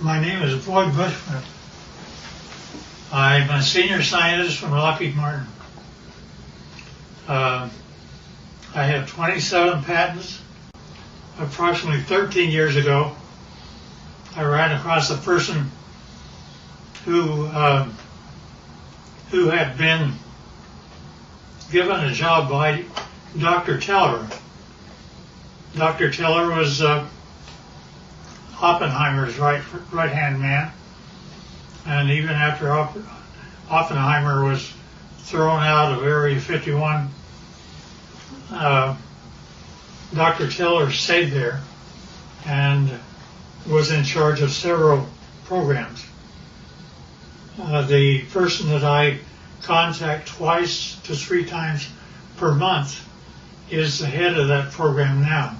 My name is Boyd Bushman. I'm a senior scientist from Lockheed Martin. I have 27 patents. Approximately 13 years ago, I ran across a person who had been given a job by Dr. Teller. Dr. Teller was Oppenheimer's right-hand man, and even after Oppenheimer was thrown out of Area 51, Dr. Teller stayed there and was in charge of several programs. The person that I contact twice to 3 times per month is the head of that program now.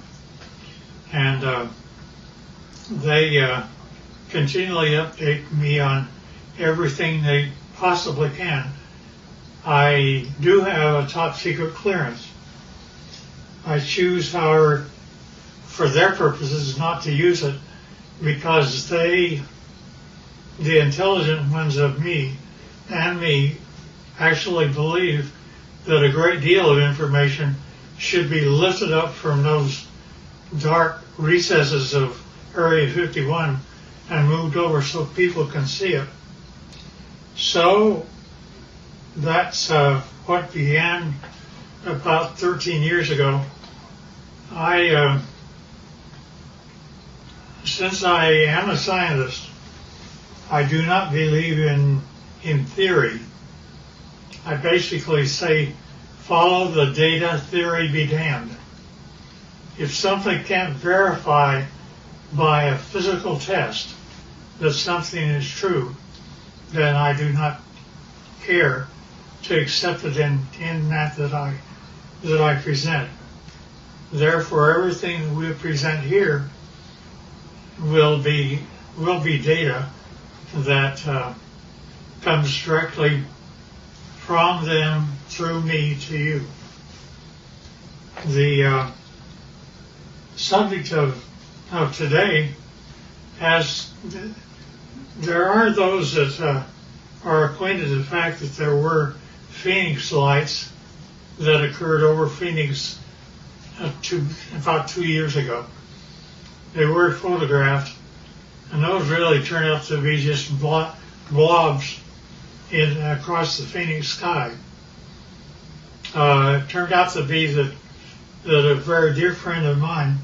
And they continually update me on everything they possibly can. I do have a top secret clearance. I choose, however, for their purposes, not to use it because the intelligent ones of me and me actually believe that a great deal of information should be lifted up from those dark recesses of Area 51 and moved over so people can see it. So that's what began about 13 years ago. Since I am a scientist, I do not believe in theory. I basically say, follow the data, theory be damned. If something can't verify by a physical test that something is true, then I do not care to accept it in that I present. Therefore, everything that we present here will be data that comes directly from them through me to you. The subject of today there are those that are acquainted with the fact that there were Phoenix lights that occurred over Phoenix about 2 years ago. They were photographed, and those really turned out to be just blobs across the Phoenix sky. It turned out to be that a very dear friend of mine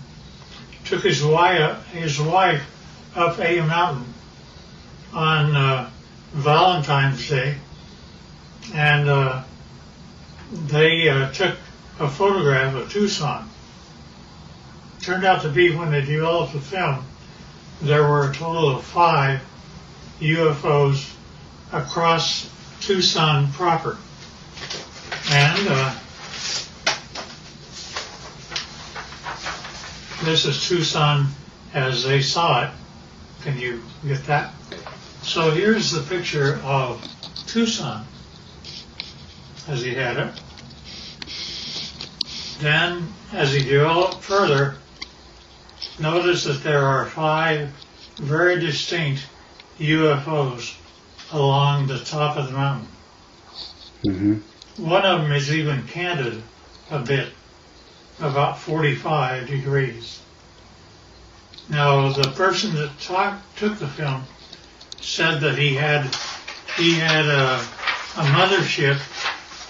took his wife up a mountain on Valentine's Day, and they took a photograph of Tucson. Turned out to be, when they developed the film, there were a total of 5 UFOs across Tucson proper. And this is Tucson as they saw it. Can you get that? So here's the picture of Tucson as he had it. Then, as he developed further, notice that there are 5 very distinct UFOs along the top of the mountain. Mm-hmm. One of them is even canted a bit, about 45 degrees. Now, the person that took the film said that he had a mothership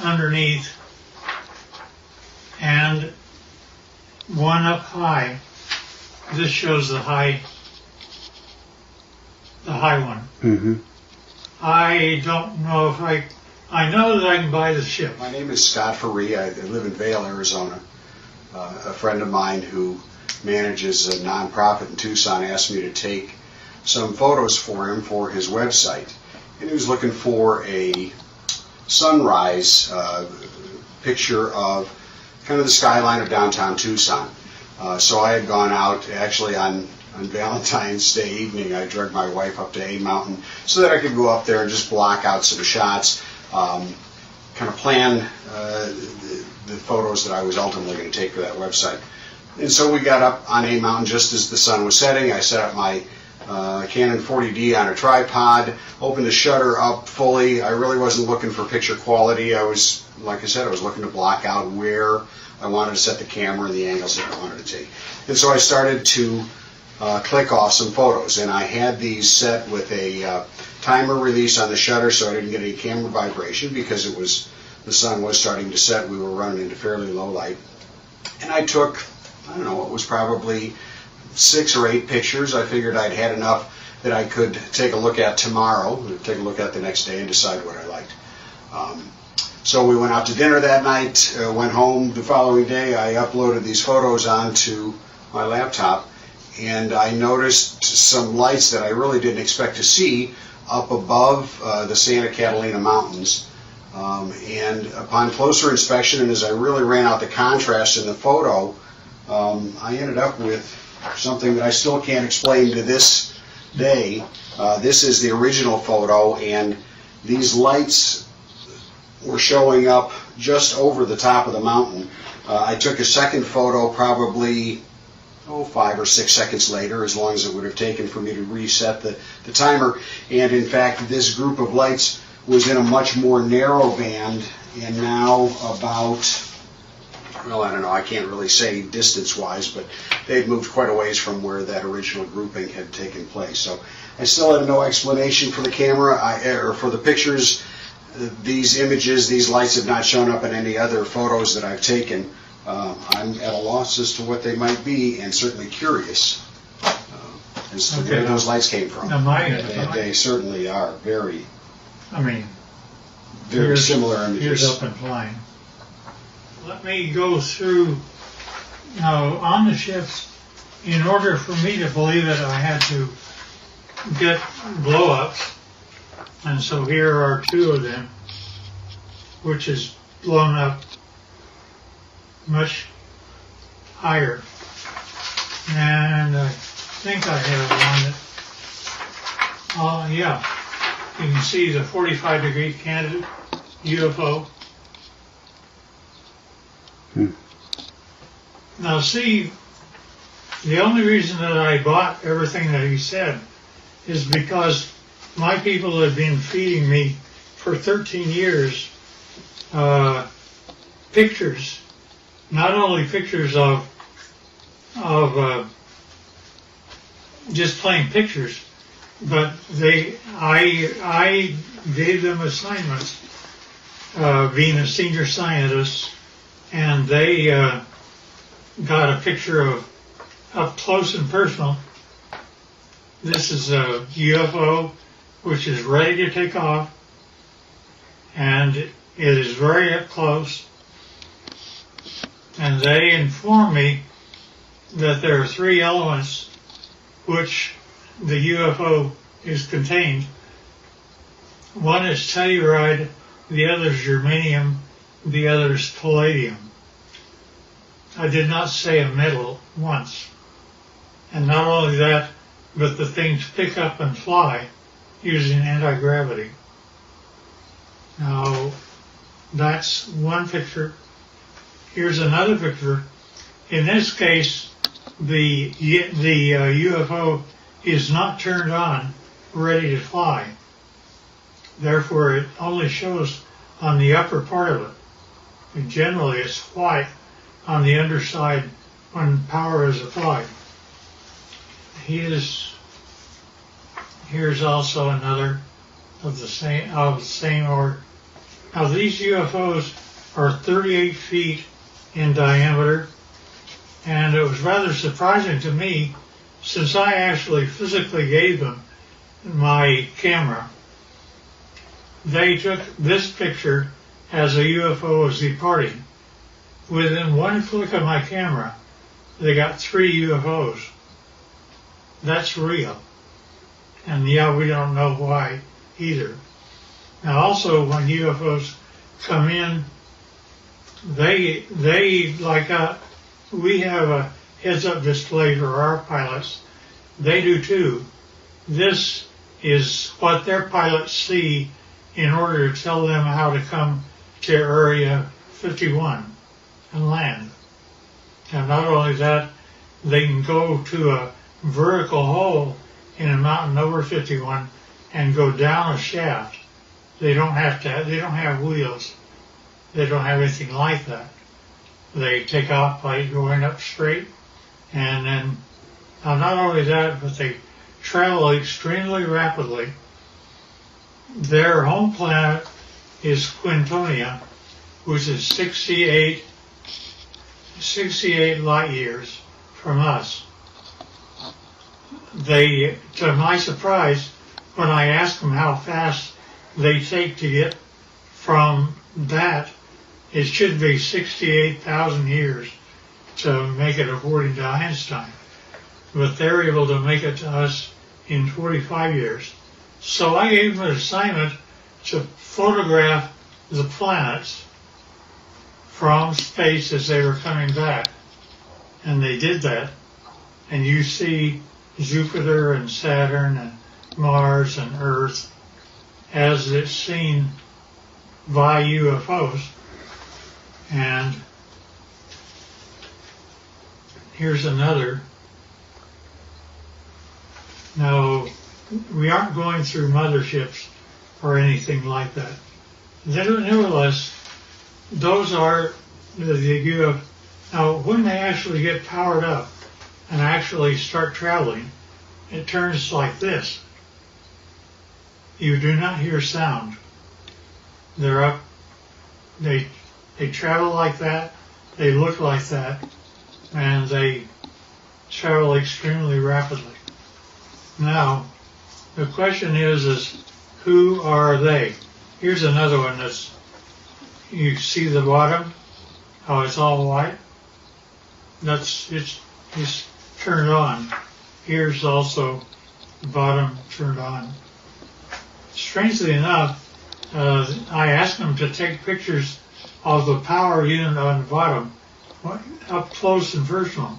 underneath and one up high. This shows the high one. Mm-hmm. I don't know if I know that I can buy the ship. My name is Scott Faree. I live in Vail, Arizona. A friend of mine who manages a nonprofit in Tucson asked me to take some photos for him for his website. And he was looking for a sunrise picture of kind of the skyline of downtown Tucson. So I had gone out actually on Valentine's Day evening. I dragged my wife up to A Mountain so that I could go up there and just block out some shots, kind of plan the photos that I was ultimately going to take for that website. And so we got up on A Mountain just as the sun was setting. I set up my Canon 40D on a tripod, opened the shutter up fully. I really wasn't looking for picture quality. I was, like I said, I was looking to block out where I wanted to set the camera and the angles that I wanted to take. And so I started to click off some photos, and I had these set with a timer release on the shutter so I didn't get any camera vibration because the sun was starting to set. We were running into fairly low light. And I took, I don't know, it was probably 6 or 8 pictures. I figured I'd had enough that I could take a look at tomorrow, take a look at the next day and decide what I liked. So we went out to dinner that night, went home the following day. I uploaded these photos onto my laptop, and I noticed some lights that I really didn't expect to see up above the Santa Catalina Mountains. And upon closer inspection, and as I really ran out the contrast in the photo, I ended up with something that I still can't explain to this day. This is the original photo, and these lights were showing up just over the top of the mountain. I took a second photo probably 5 or 6 seconds later, as long as it would have taken for me to reset the timer. And in fact, this group of lights was in a much more narrow band, and now about, well, I don't know, I can't really say distance-wise, but they'd moved quite a ways from where that original grouping had taken place. So I still have no explanation for the camera, or for the pictures. These images, these lights have not shown up in any other photos that I've taken. I'm at a loss as to what they might be, and certainly curious as to where those lights came from. They certainly are very similar images. Here's up and flying. Let me go through. Now, on the ships, in order for me to believe it, I had to get blow-ups. And so here are 2 of them, which is blown up much higher. And I think I have one that, yeah, you can see the 45-degree candidate UFO. Now see, the only reason that I bought everything that he said is because my people have been feeding me for 13 years pictures, not only pictures of just plain pictures, but I gave them assignments, being a senior scientist, and they got a picture of up close and personal. This is a UFO which is ready to take off, and it is very up close. And they inform me that there are 3 elements which the UFO is contained. One is telluride, the other is germanium, the other is palladium. I did not say a metal once. And not only that, but the things pick up and fly using anti-gravity. Now, that's one picture. Here's another picture. In this case, the UFO is not turned on, ready to fly. Therefore, it only shows on the upper part of it. And generally, it's white on the underside when power is applied. Here's also another of the same order. Now, these UFOs are 38 feet in diameter, and it was rather surprising to me, since I actually physically gave them my camera. They took this picture as a UFO was departing. Within one flick of my camera, they got 3 UFOs. That's real. And yeah, we don't know why either. Now also, when UFOs come in, they like we have a heads-up display for our pilots. They do too. This is what their pilots see in order to tell them how to come to Area 51 and land. And not only that, they can go to a vertical hole in a mountain over 51 and go down a shaft. They don't have wheels. They don't have anything like that. They take off by going up straight, and then not only that, but they travel extremely rapidly. Their home planet is Quintonia, which is 68 light years from us. They, to my surprise, when I asked them how fast they take to get from that, it should be 68,000 years to make it according to Einstein. But they're able to make it to us in 45 years. So I gave them an assignment to photograph the planets from space as they were coming back. And they did that. And you see Jupiter and Saturn and Mars and Earth as it's seen by UFOs. And here's another. Now, we aren't going through motherships or anything like that. Nevertheless, those are the UFOs. Now, when they actually get powered up and actually start traveling, it turns like this. You do not hear sound. They're up. They travel like that. They look like that, and they travel extremely rapidly. Now, the question is who are they? Here's another one that's, you see the bottom, how it's all white? It's turned on. Here's also the bottom turned on. Strangely enough, I asked them to take pictures of the power unit on the bottom, up close and personal.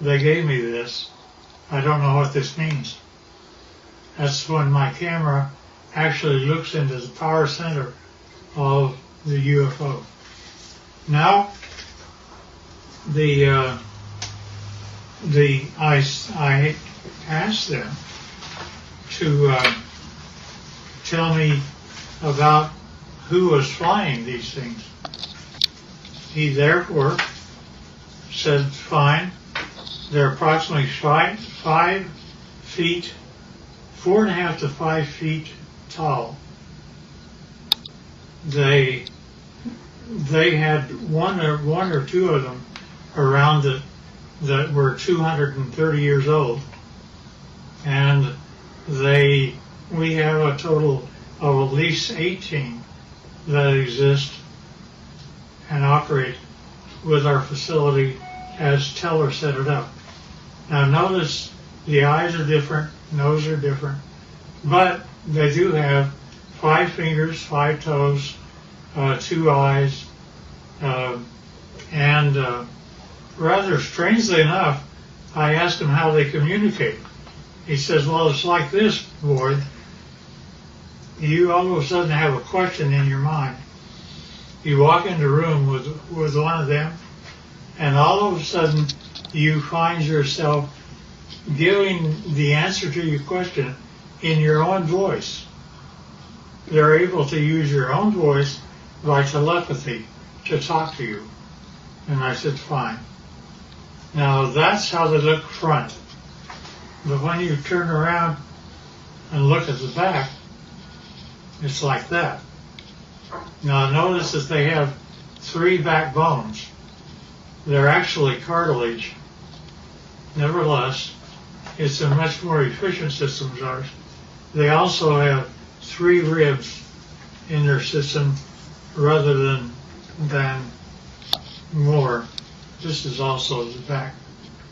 They gave me this. I don't know what this means. That's when my camera actually looks into the power center of the UFO. Now, I asked them to tell me about who was flying these things. He therefore said, fine, they're approximately 5 feet, 4.5 to 5 feet tall. They had one or two of them around it that were 230 years old, and we have a total of at least 18 that exist and operate with our facility as Teller set it up. Now notice the eyes are different, nose are different, but they do have 5 fingers, 5 toes, 2 eyes, and rather strangely enough, I asked him how they communicate. He says, well, it's like this, Boyd. You all of a sudden have a question in your mind. You walk into a room with one of them, and all of a sudden you find yourself giving the answer to your question in your own voice. They're able to use your own voice by telepathy to talk to you. And I said, fine. Now that's how they look front. But when you turn around and look at the back, it's like that. Now notice that they have 3 backbones. They're actually cartilage. Nevertheless, it's a much more efficient system as ours. They also have 3 ribs in their system rather than more. This is also the back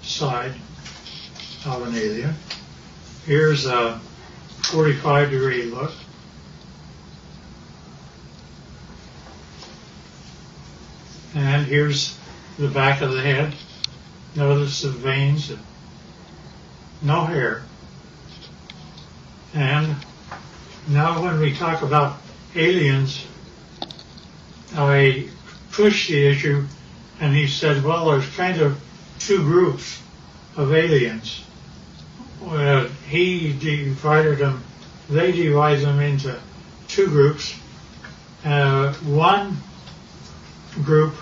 side of an alien. Here's a 45-degree look. And here's the back of the head. Notice the veins, no hair. And now when we talk about aliens, I pushed the issue, and he said, well, there's kind of 2 groups of aliens. he divided them, they divide them into two groups. One group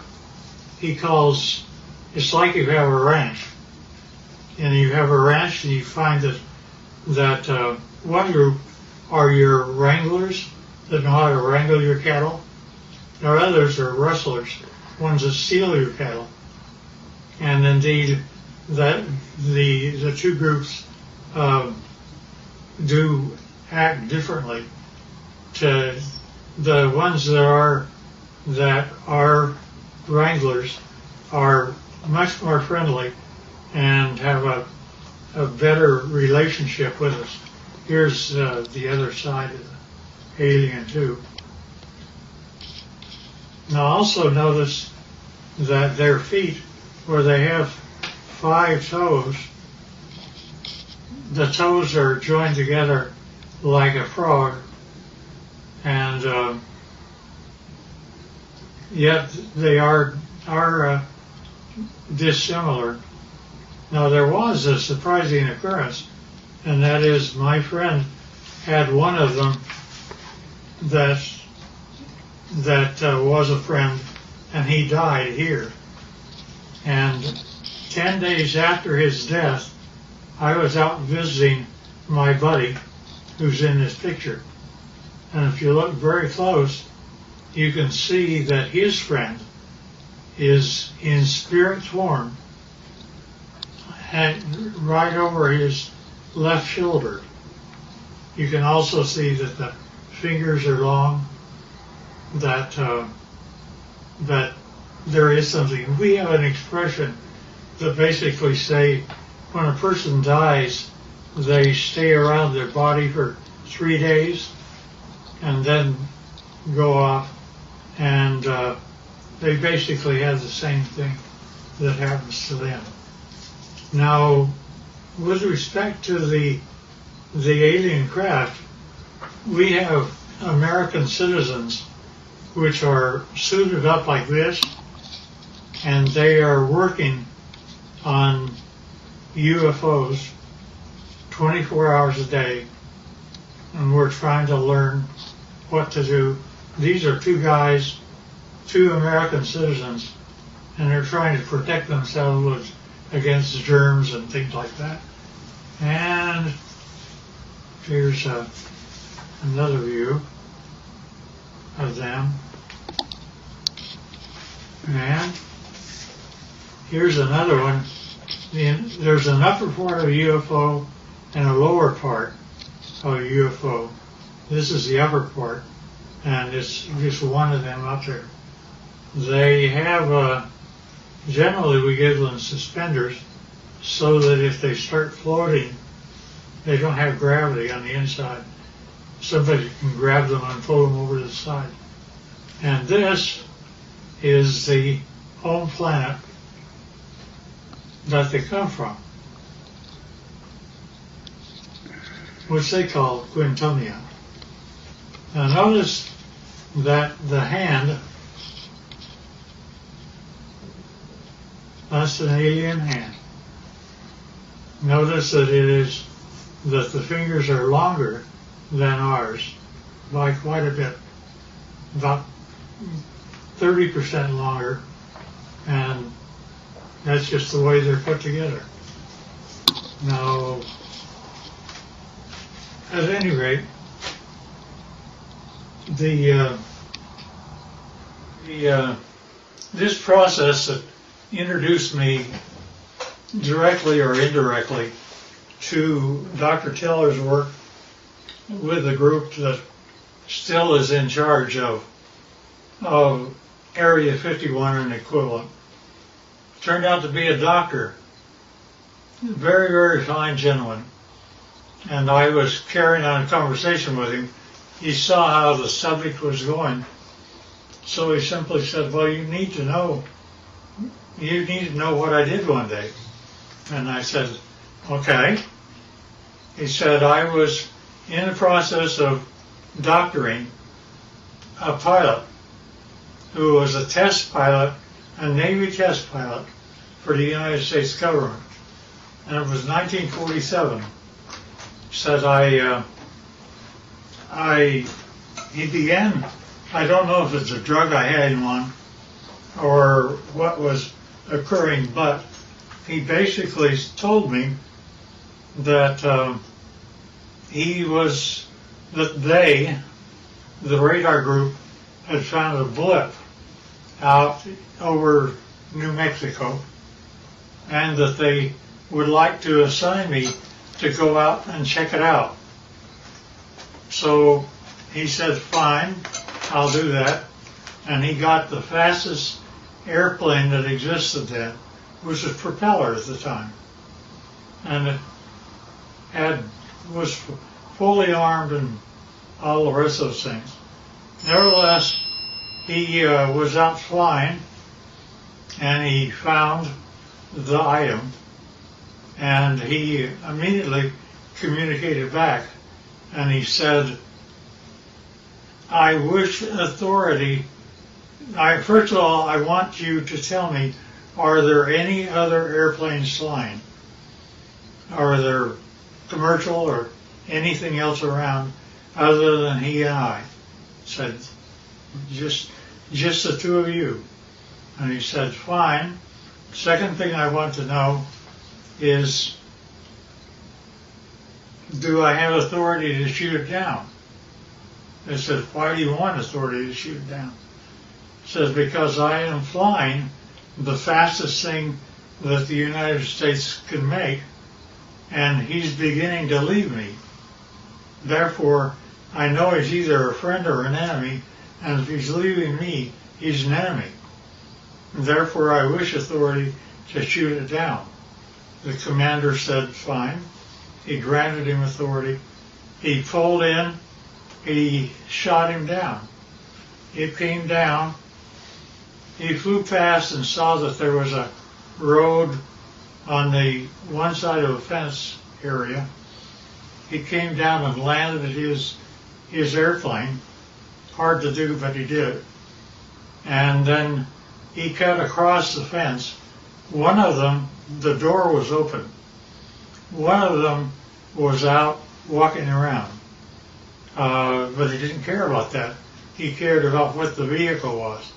he calls, it's like you have a ranch. And you have a ranch and you find that one group are your wranglers that know how to wrangle your cattle. There are others are rustlers, ones that steal your cattle. And indeed, that the two groups do act differently. To the ones that are wranglers are much more friendly and have a better relationship with us. Here's the other side of the alien too. Now also notice that their feet, where they have 5 toes, the toes are joined together like a frog, and yet they are dissimilar. Now there was a surprising occurrence, and that is my friend had one of them that was a friend, and he died here. And 10 days after his death, I was out visiting my buddy who's in this picture. And if you look very close, you can see that his friend is in spirit form right over his left shoulder. You can also see that the fingers are long, that there is something. We have an expression that basically say when a person dies, they stay around their body for 3 days and then go off, and they basically have the same thing that happens to them. Now, with respect to the alien craft, we have American citizens which are suited up like this, and they are working on UFOs 24 hours a day, and we're trying to learn what to do. These are 2 guys, 2 American citizens, and they're trying to protect themselves against germs and things like that. And here's another view of them. And here's another one. There's an upper part of a UFO and a lower part of a UFO. This is the upper part, and it's just one of them up there. They have, generally we give them suspenders so that if they start floating, they don't have gravity on the inside. Somebody can grab them and pull them over to the side. And this is the home planet that they come from, which they call Quintonia. Now notice that the hand, that's an alien hand. Notice that that the fingers are longer than ours by quite a bit, about 30% longer, and that's just the way they're put together. Now, at any rate, this process that introduced me directly or indirectly to Dr. Teller's work with the group that still is in charge of Area 51 and equivalent, turned out to be a doctor, very, very fine gentleman. And I was carrying on a conversation with him. He saw how the subject was going, so he simply said, well, you need to know what I did one day. And I said, okay. He said, I was in the process of doctoring a pilot who was a test pilot, a Navy test pilot for the United States government. And it was 1947. said he began, I don't know if it's a drug I had him on or what was occurring, but he basically told me that the radar group, had found a blip out over New Mexico, and that they would like to assign me to go out and check it out. So he said, fine, I'll do that. And he got the fastest airplane that existed then, which was propeller at the time. And it was fully armed and all the rest of those things. Nevertheless, he was out flying, and he found the item, and he immediately communicated back, and he said, I wish authority, first of all, I want you to tell me, are there any other airplanes flying? Are there commercial or anything else around other than he and I? Said, just the two of you. And he said, fine. Second thing I want to know is, do I have authority to shoot it down? I said, why do you want authority to shoot it down? He says, because I am flying the fastest thing that the United States can make, and he's beginning to leave me. Therefore, I know he's either a friend or an enemy, and if he's leaving me, he's an enemy. Therefore, I wish authority to shoot it down. The commander said, fine. He granted him authority. He pulled in. He shot him down. He came down. He flew past and saw that there was a road on the one side of a fence area. He came down and landed his airplane. Hard to do, but he did. And then he cut across the fence. One of them, the door was open. One of them was out walking around. But he didn't care about that. He cared about what the vehicle was.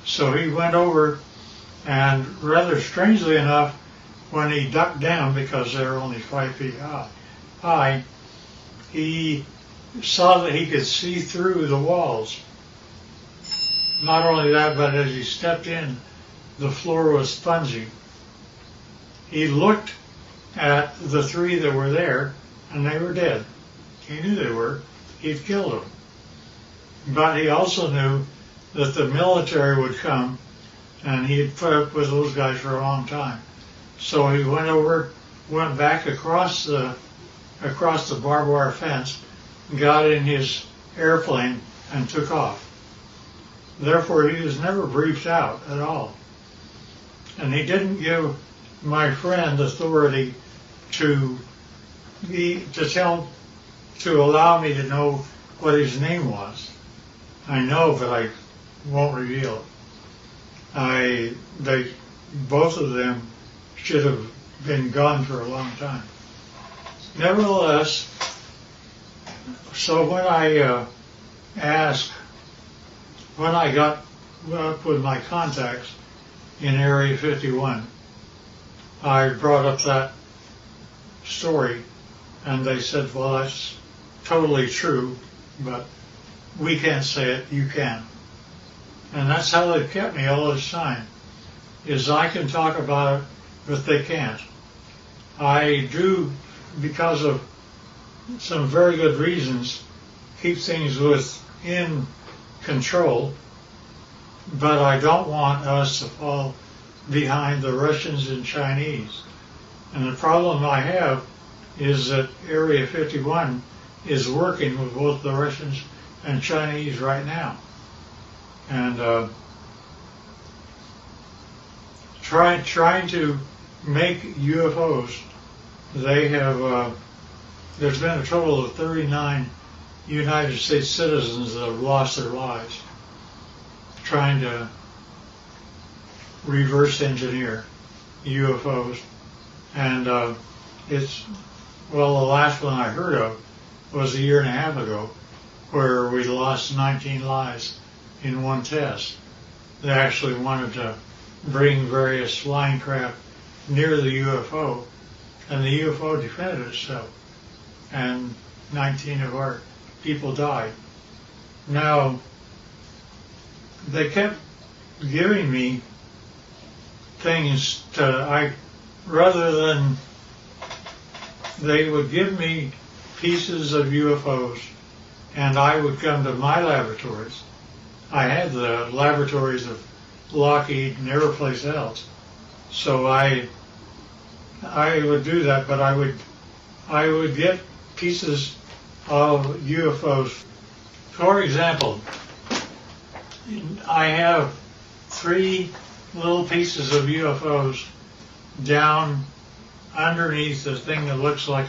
So he went over, and rather strangely enough, when he ducked down, because they were only 5 feet high, he saw that he could see through the walls. Not only that, but as he stepped in, the floor was spongy. He looked at the three that were there, and they were dead. He knew they were. He'd killed them. But he also knew that the military would come, and he had put up with those guys for a long time. So he went back across the barbed wire fence, got in his airplane, and took off. Therefore, he was never briefed out at all. And he didn't give my friend authority to allow me to know what his name was. I know, but I won't reveal it. Both of them should have been gone for a long time. Nevertheless, so when I got up with my contacts in Area 51, I brought up that story, and they said, well, that's totally true, but we can't say it, you can. And that's how they've kept me all this time, is I can talk about it, but they can't. I do, because of some very good reasons, keep things within control, but I don't want us to fall behind the Russians and Chinese. And the problem I have is that Area 51 is working with both the Russians and Chinese right now. And trying to make UFOs, they have, there's been a total of 39 United States citizens that have lost their lives trying to reverse engineer UFOs. And Well, the last one I heard of was a year and a half ago, where we lost 19 lives in one test. They actually wanted to bring various flying craft near the UFO, and the UFO defended itself, and 19 of our people died. Now, they kept giving me things rather than, they would give me pieces of UFOs, and I would come to my laboratories. I had the laboratories of Lockheed and every place else, so I would do that, but I would get pieces of UFOs. For example, I have 3 little pieces of UFOs down underneath the thing that looks like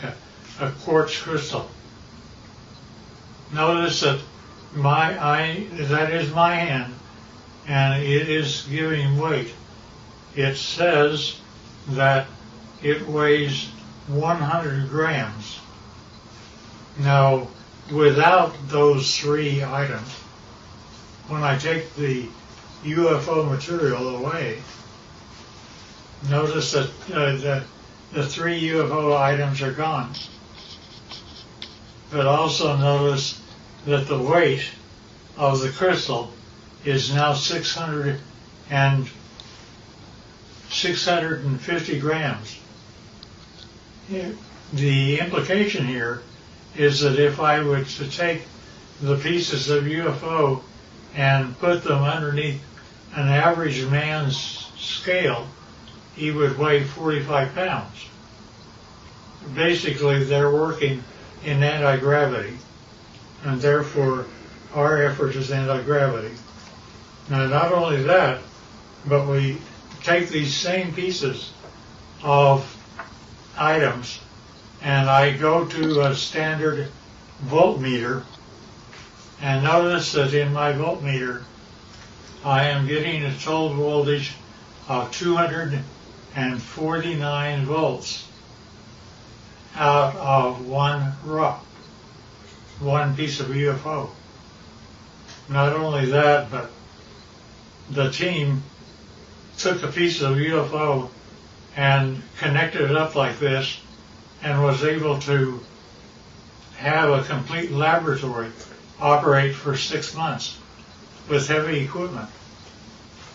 a quartz crystal. Notice that that is my hand, and it is giving weight. It says that it weighs 100 grams. Now, without those 3 items, when I take the UFO material away, notice that the 3 UFO items are gone. But also notice that the weight of the crystal is now 650 grams. The implication here is that if I were to take the pieces of UFO and put them underneath an average man's scale, he would weigh 45 pounds. Basically, they're working in anti-gravity, and therefore our effort is anti-gravity. Now, not only that, but we take these same pieces of items, and I go to a standard voltmeter, and notice that in my voltmeter I am getting a total voltage of 249 volts out of one piece of UFO. Not only that, but the team took a piece of UFO and connected it up like this and was able to have a complete laboratory operate for 6 months with heavy equipment.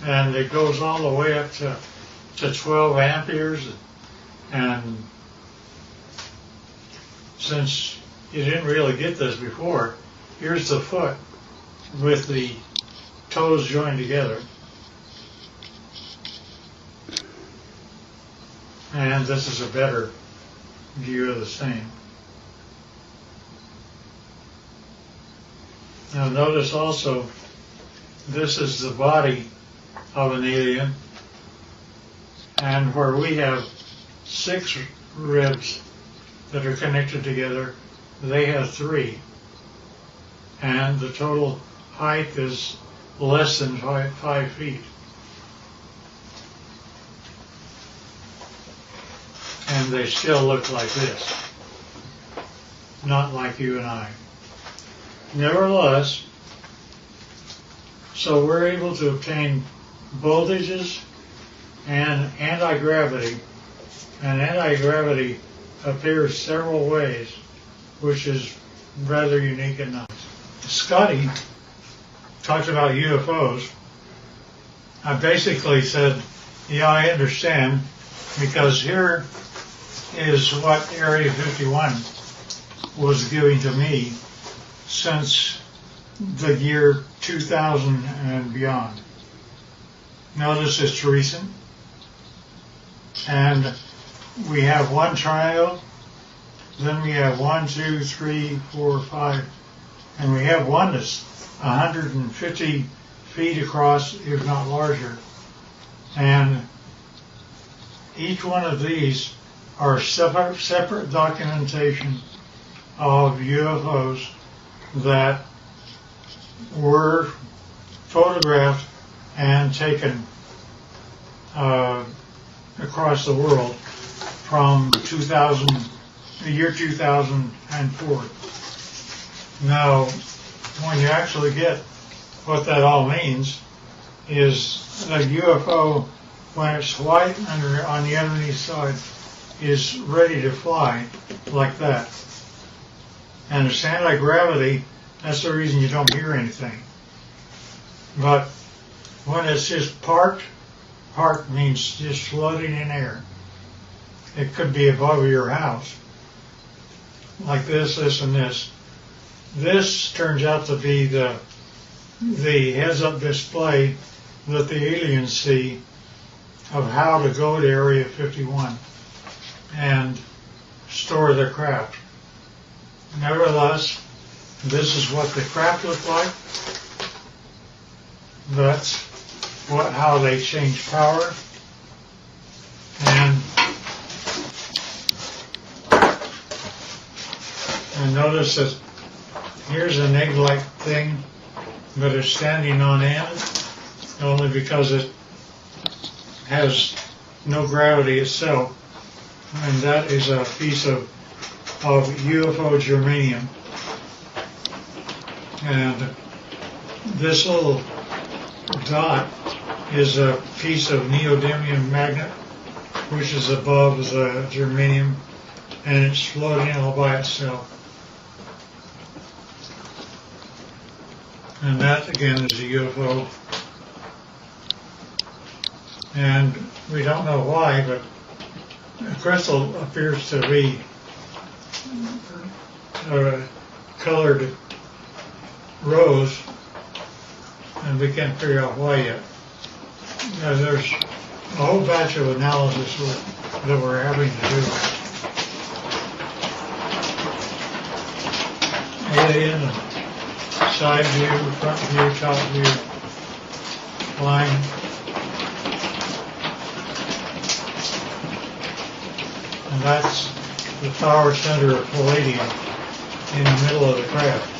And it goes all the way up to 12 amperes. And since you didn't really get this before, here's the foot with the toes joined together. And this is a better view of the same. Now notice also, this is the body of an alien, and where we have 6 ribs that are connected together, they have 3. And the total height is less than 5 feet. And they still look like this, not like you and I. Nevertheless, so we're able to obtain voltages and anti-gravity, and anti-gravity appears several ways, which is rather unique and nice. Scotty talked about UFOs. I basically said, yeah, I understand, because here is what Area 51 was giving to me since the year 2000 and beyond. Notice it's recent, and we have one triangle, then we have 1, 2, 3, 4, 5, and we have one that's 150 feet across, if not larger. And each one of these are separate documentation of UFOs that were photographed and taken across the world from 2000 the year 2004. Now, when you actually get what that all means, is a UFO, when it's white on the underneath side, is ready to fly like that. And it's anti-gravity, that's the reason you don't hear anything. But when it's just parked means just floating in air. It could be above your house, like this, and this. This turns out to be the heads-up display that the aliens see of how to go to Area 51 and store their craft. Nevertheless, this is what the craft look like. That's how they change power. And notice that here's an egg-like thing, but it's standing on end only because it has no gravity itself. And that is a piece of UFO germanium. And this little dot is a piece of neodymium magnet, which is above the germanium, and it's floating all by itself. And that, again, is a UFO. And we don't know why, but the crystal appears to be colored rose, and we can't figure out why yet. There's a whole batch of analysis that we're having to do. Alien, side view, front view, top view, line. And that's the power center of palladium in the middle of the craft.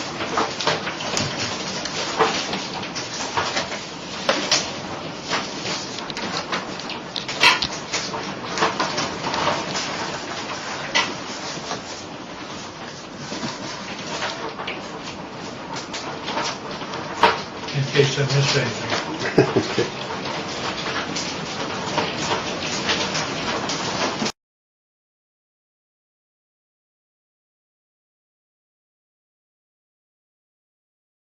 In case I missed anything.